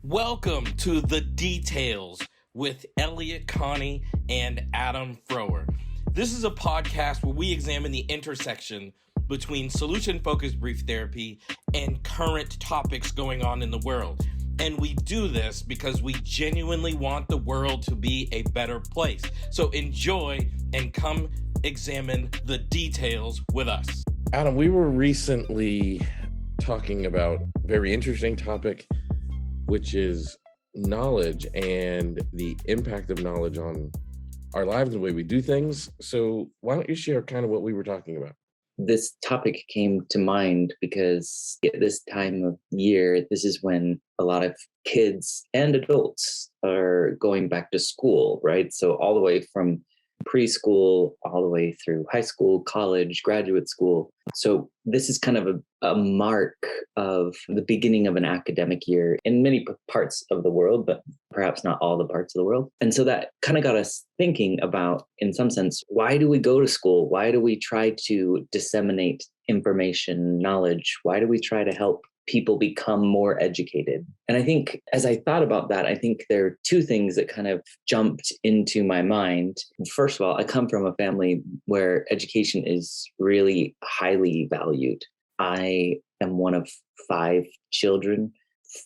Welcome to The Details with Elliott, Connie, and Adam Frower. This is a podcast where we examine the intersection between solution-focused brief therapy and current topics going on in the world. And we do this because we genuinely want the world to be a better place. So enjoy and come examine the details with us. Adam, we were recently talking about a very interesting topic, which is knowledge and the impact of knowledge on our lives and the way we do things. So why don't you share kind of what we were talking about? This topic came to mind because at this time of year, this is when a lot of kids and adults are going back to school, right? So all the way from preschool, all the way through high school, college, graduate school. So this is kind of a mark of the beginning of an academic year in many parts of the world, but perhaps not all the parts of the world. And so that kind of got us thinking about, in some sense, why do we go to school? Why do we try to disseminate information, knowledge? Why do we try to help people become more educated? And I think as I thought about that, I think there are two things that kind of jumped into my mind. First of all, I come from a family where education is really highly valued. I am one of 5 children.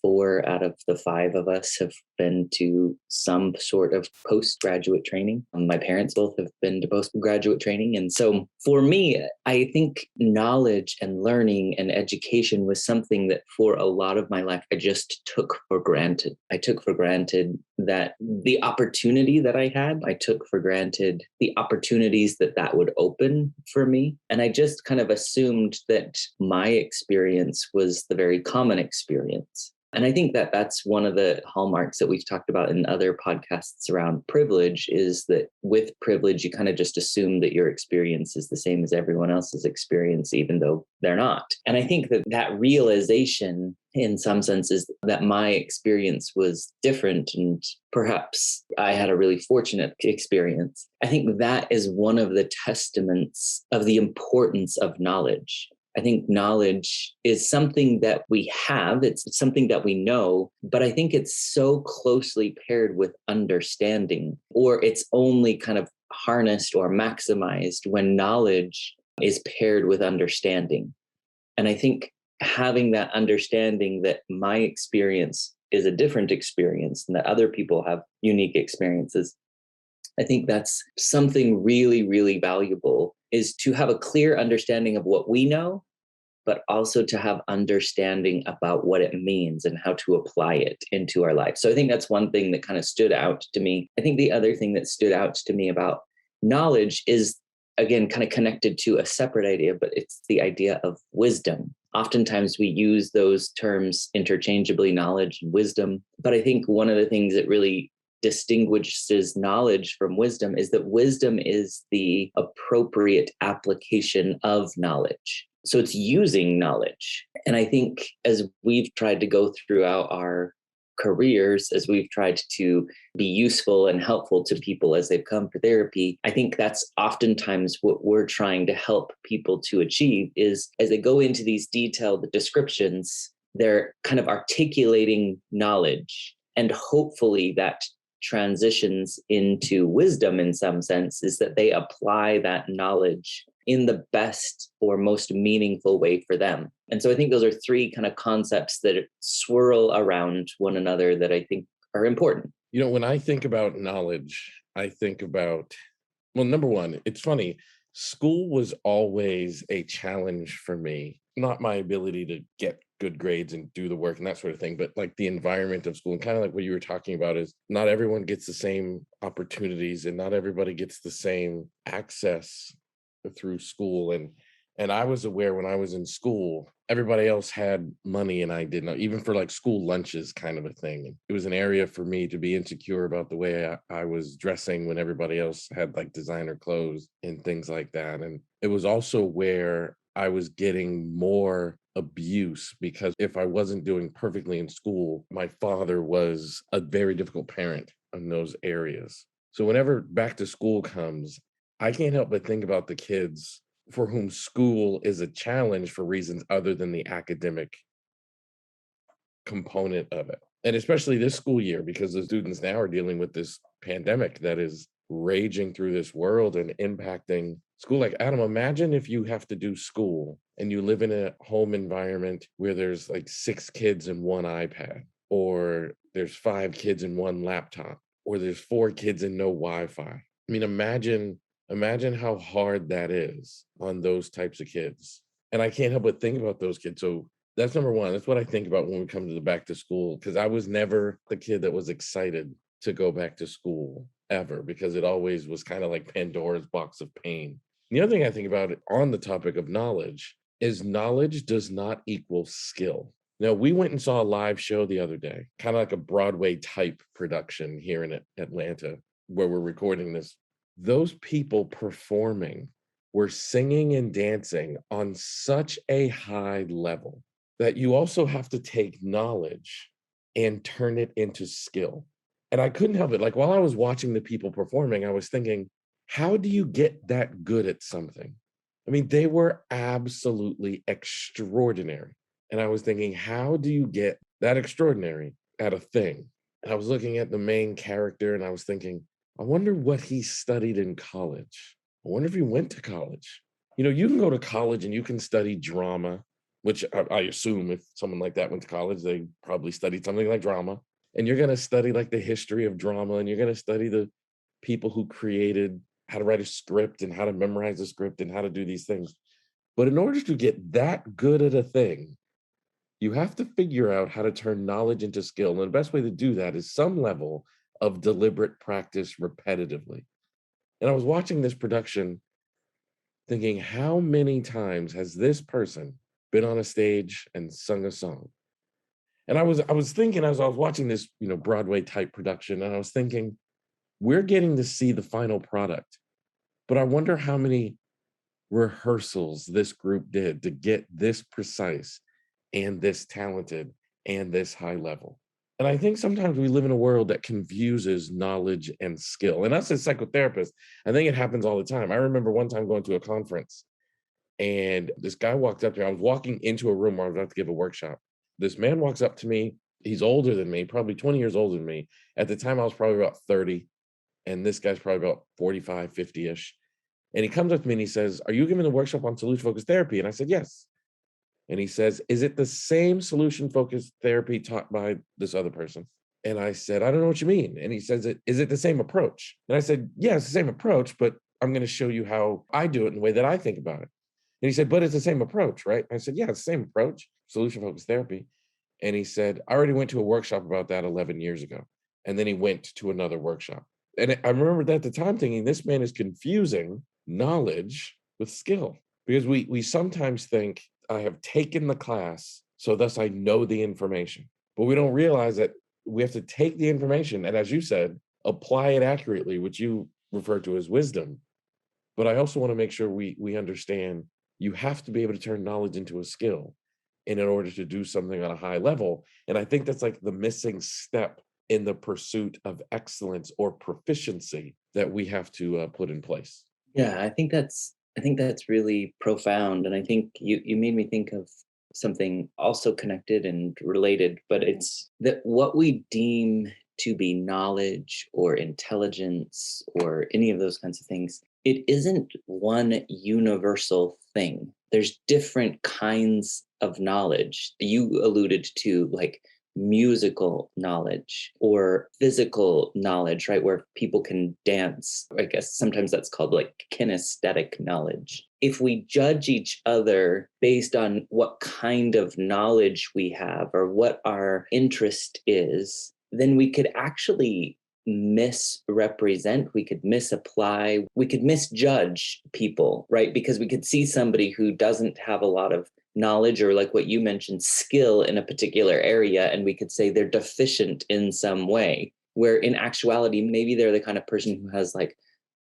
4 out of the 5 of us have been to some sort of postgraduate training. My parents both have been to postgraduate training. And so for me, I think knowledge and learning and education was something that for a lot of my life, I just took for granted. I took for granted that the opportunity that I had, I took for granted the opportunities that would open for me. And I just kind of assumed that my experience was the very common experience. And I think that that's one of the hallmarks that we've talked about in other podcasts around privilege, is that with privilege, you kind of just assume that your experience is the same as everyone else's experience, even though they're not. And I think that realization in some senses that my experience was different and perhaps I had a really fortunate experience. I think that is one of the testaments of the importance of knowledge. I think knowledge is something that we have, it's something that we know, but I think it's so closely paired with understanding, or it's only kind of harnessed or maximized when knowledge is paired with understanding. And I think having that understanding that my experience is a different experience and that other people have unique experiences, I think that's something really, really valuable, is to have a clear understanding of what we know, but also to have understanding about what it means and how to apply it into our life. So I think that's one thing that kind of stood out to me. I think the other thing that stood out to me about knowledge is, again, kind of connected to a separate idea, but it's the idea of wisdom. Oftentimes we use those terms interchangeably, knowledge and wisdom. But I think one of the things that really distinguishes knowledge from wisdom is that wisdom is the appropriate application of knowledge. So it's using knowledge. And I think as we've tried to go throughout our careers, as we've tried to be useful and helpful to people as they've come for therapy, I think that's oftentimes what we're trying to help people to achieve, is as they go into these detailed descriptions, they're kind of articulating knowledge, and hopefully that transitions into wisdom in some sense, is that they apply that knowledge in the best or most meaningful way for them. And so I think those are 3 kind of concepts that swirl around one another that I think are important. You know, when I think about knowledge, I think about, well, number one, it's funny. School was always a challenge for me, not my ability to get good grades and do the work and that sort of thing, but like the environment of school, and kind of like what you were talking about, is not everyone gets the same opportunities and not everybody gets the same access through school. And I was aware when I was in school, everybody else had money and I did not, even for like school lunches kind of a thing. It was an area for me to be insecure about the way I was dressing when everybody else had like designer clothes and things like that. And it was also where I was getting more abuse, because if I wasn't doing perfectly in school, my father was a very difficult parent in those areas. So whenever back to school comes, I can't help but think about the kids for whom school is a challenge for reasons other than the academic component of it. And especially this school year, because the students now are dealing with this pandemic that is raging through this world and impacting school. Like, Adam, imagine if you have to do school and you live in a home environment where there's like 6 kids and 1 iPad, or there's 5 kids and 1 laptop, or there's 4 kids and no Wi-Fi. I mean, imagine how hard that is on those types of kids. And I can't help but think about those kids. So that's number one. That's what I think about when we come to the back to school, because I was never the kid that was excited to go back to school ever, because it always was kind of like Pandora's box of pain. The other thing I think about on the topic of knowledge is knowledge does not equal skill. Now, we went and saw a live show the other day, kind of like a Broadway type production here in Atlanta, where we're recording this. Those people performing were singing and dancing on such a high level that you also have to take knowledge and turn it into skill. And I couldn't help it. Like, while I was watching the people performing, I was thinking, how do you get that good at something? I mean, they were absolutely extraordinary. And I was thinking, how do you get that extraordinary at a thing? And I was looking at the main character and I was thinking, I wonder what he studied in college. I wonder if he went to college. You know, you can go to college and you can study drama, which I assume if someone like that went to college, they probably studied something like drama. And you're going to study like the history of drama, and you're going to study the people who created how to write a script and how to memorize a script and how to do these things. But in order to get that good at a thing, you have to figure out how to turn knowledge into skill. And the best way to do that is some level of deliberate practice repetitively. And I was watching this production thinking, how many times has this person been on a stage and sung a song? And I was thinking, as I was watching this, Broadway type production, and I was thinking, we're getting to see the final product, but I wonder how many rehearsals this group did to get this precise and this talented and this high level. And I think sometimes we live in a world that confuses knowledge and skill. And us as psychotherapists, I think it happens all the time. I remember one time going to a conference and this guy walked up to me. I was walking into a room where I was about to give a workshop. This man walks up to me. He's older than me, probably 20 years older than me. At the time, I was probably about 30. And this guy's probably about 45, 50-ish. And he comes up to me and he says, "Are you giving a workshop on solution-focused therapy?" And I said, "Yes." And he says, "Is it the same solution-focused therapy taught by this other person?" And I said, "I don't know what you mean." And he says, "Is it the same approach?" And I said, "Yeah, it's the same approach, but I'm going to show you how I do it in the way that I think about it." And he said, "But it's the same approach, right?" I said, "Yeah, it's the same approach, solution-focused therapy." And he said, "I already went to a workshop about that 11 years ago." And then he went to another workshop. And I remember at the time thinking, this man is confusing knowledge with skill, because we sometimes think, I have taken the class, so thus I know the information. But we don't realize that we have to take the information and, as you said, apply it accurately, which you refer to as wisdom. But I also want to make sure we understand you have to be able to turn knowledge into a skill in order to do something on a high level. And I think that's like the missing step in the pursuit of excellence or proficiency that we have to put in place. Yeah, I think that's really profound. And I think you made me think of something also connected and related, but it's that what we deem to be knowledge or intelligence or any of those kinds of things, it isn't one universal thing. There's different kinds of knowledge. You alluded to like musical knowledge or physical knowledge, right? Where people can dance. I guess sometimes that's called like kinesthetic knowledge. If we judge each other based on what kind of knowledge we have or what our interest is, then we could actually misrepresent, we could misapply, we could misjudge people, right? Because we could see somebody who doesn't have a lot of knowledge or, like what you mentioned, skill in a particular area, and we could say they're deficient in some way, where in actuality, maybe they're the kind of person who has like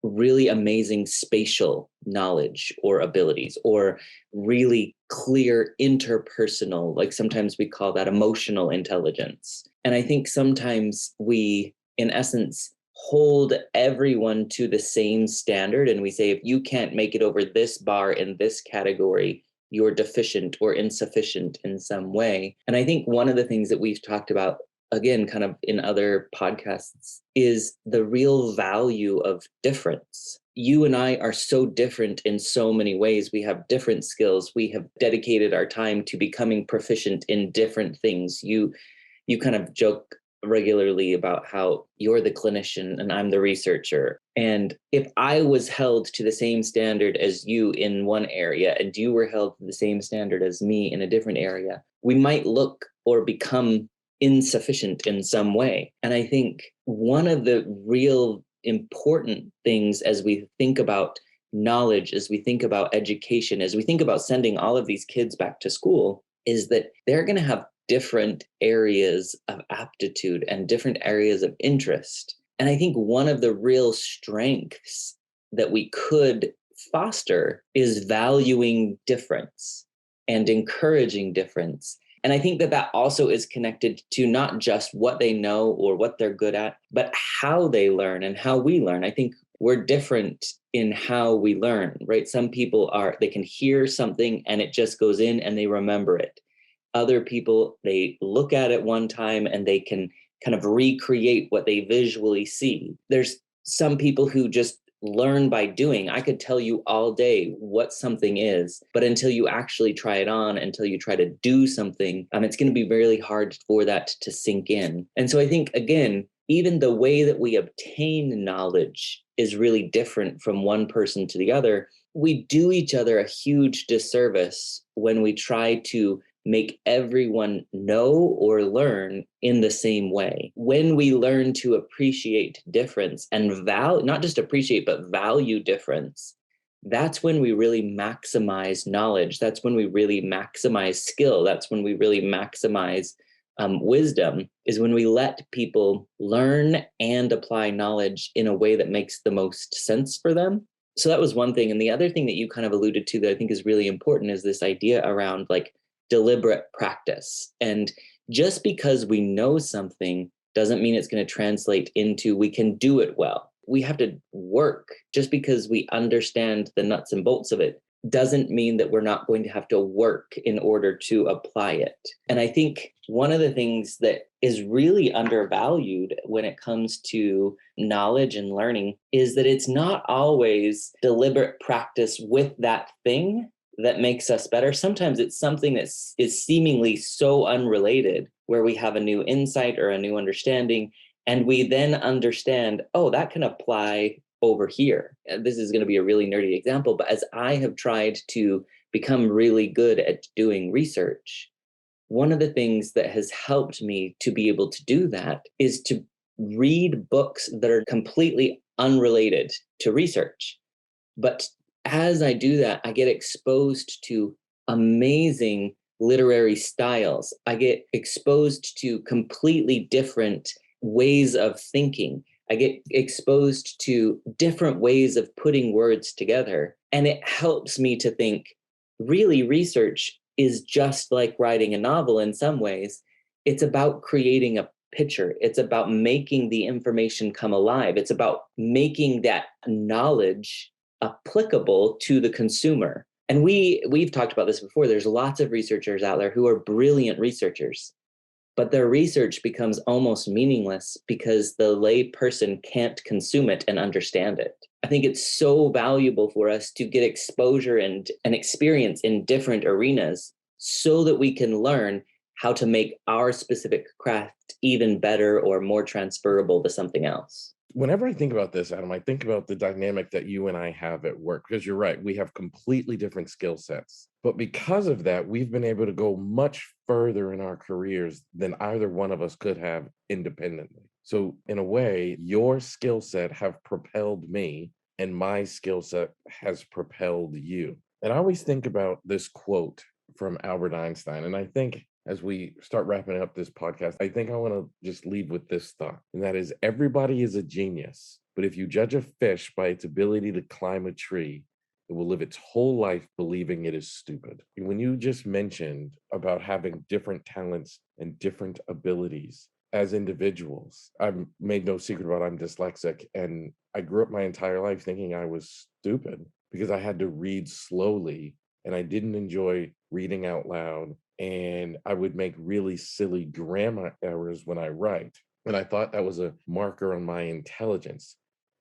really amazing spatial knowledge or abilities, or really clear interpersonal, like sometimes we call that emotional intelligence. And I think sometimes we, in essence, hold everyone to the same standard. And we say, if you can't make it over this bar in this category, you're deficient or insufficient in some way. And I think one of the things that we've talked about, again, kind of in other podcasts, is the real value of difference. You and I are so different in so many ways. We have different skills. We have dedicated our time to becoming proficient in different things. You kind of joke regularly about how you're the clinician and I'm the researcher. And if I was held to the same standard as you in one area and you were held to the same standard as me in a different area, we might look or become insufficient in some way. And I think one of the real important things as we think about knowledge, as we think about education, as we think about sending all of these kids back to school, is that they're going to have different areas of aptitude and different areas of interest. And I think one of the real strengths that we could foster is valuing difference and encouraging difference. And I think that that also is connected to not just what they know or what they're good at, but how they learn and how we learn. I think we're different in how we learn, right? Some people they can hear something and it just goes in and they remember it. Other people, they look at it one time and they can kind of recreate what they visually see. There's some people who just learn by doing. I could tell you all day what something is, but until you actually try it on, until you try to do something, it's going to be really hard for that to sink in. And so I think, again, even the way that we obtain knowledge is really different from one person to the other. We do each other a huge disservice when we try to make everyone know or learn in the same way. When we learn to appreciate difference and not just appreciate, but value difference, that's when we really maximize knowledge. That's when we really maximize skill. That's when we really maximize wisdom, is when we let people learn and apply knowledge in a way that makes the most sense for them. So that was one thing. And the other thing that you kind of alluded to that I think is really important is this idea around like deliberate practice. And just because we know something doesn't mean it's going to translate into we can do it well. We have to work. Just because we understand the nuts and bolts of it doesn't mean that we're not going to have to work in order to apply it. And I think one of the things that is really undervalued when it comes to knowledge and learning is that it's not always deliberate practice with that thing that makes us better. Sometimes it's something that is seemingly so unrelated, where we have a new insight or a new understanding, and we then understand, oh, that can apply over here. And this is going to be a really nerdy example, but as I have tried to become really good at doing research, one of the things that has helped me to be able to do that is to read books that are completely unrelated to research. But as I do that, I get exposed to amazing literary styles. I get exposed to completely different ways of thinking. I get exposed to different ways of putting words together. And it helps me to think, really, research is just like writing a novel in some ways. It's about creating a picture. It's about making the information come alive. It's about making that knowledge applicable to the consumer. And we've talked about this before. There's lots of researchers out there who are brilliant researchers, but their research becomes almost meaningless because the lay person can't consume it and understand it. I think it's so valuable for us to get exposure and an experience in different arenas so that we can learn how to make our specific craft even better or more transferable to something else. Whenever I think about this, Adam, I think about the dynamic that you and I have at work, because you're right, we have completely different skill sets. But because of that, we've been able to go much further in our careers than either one of us could have independently. So in a way, your skill set have propelled me and my skill set has propelled you. And I always think about this quote from Albert Einstein. And I think as we start wrapping up this podcast, I think I want to just leave with this thought, and that is everybody is a genius, but if you judge a fish by its ability to climb a tree, it will live its whole life believing it is stupid. And when you just mentioned about having different talents and different abilities as individuals, I've made no secret about I'm dyslexic, and I grew up my entire life thinking I was stupid because I had to read slowly and I didn't enjoy reading out loud, and I would make really silly grammar errors when I write. And I thought that was a marker on my intelligence.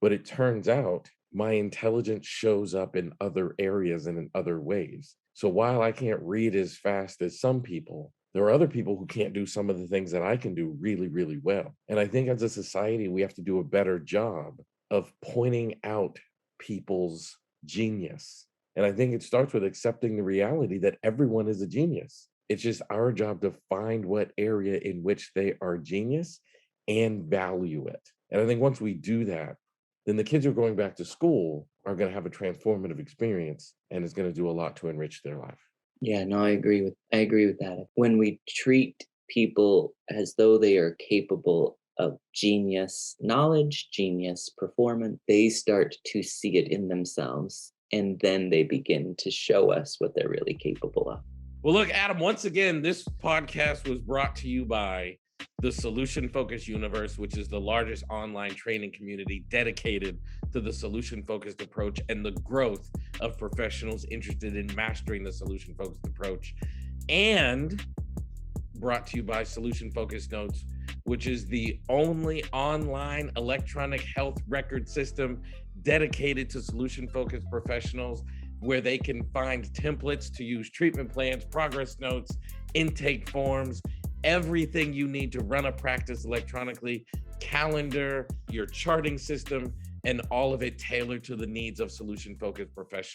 But it turns out my intelligence shows up in other areas and in other ways. So while I can't read as fast as some people, there are other people who can't do some of the things that I can do really, really well. And I think as a society, we have to do a better job of pointing out people's genius. And I think it starts with accepting the reality that everyone is a genius. It's just our job to find what area in which they are genius and value it. And I think once we do that, then the kids who are going back to school are going to have a transformative experience, and it's going to do a lot to enrich their life. Yeah, no, I agree with that. When we treat people as though they are capable of genius knowledge, genius performance, they start to see it in themselves, and then they begin to show us what they're really capable of. Well, look, Adam, once again, this podcast was brought to you by the Solution Focused Universe, which is the largest online training community dedicated to the solution focused approach and the growth of professionals interested in mastering the solution focused approach, and brought to you by Solution Focused Notes, which is the only online electronic health record system dedicated to solution focused professionals, where they can find templates to use treatment plans, progress notes, intake forms, everything you need to run a practice electronically, calendar, your charting system, and all of it tailored to the needs of solution-focused professionals.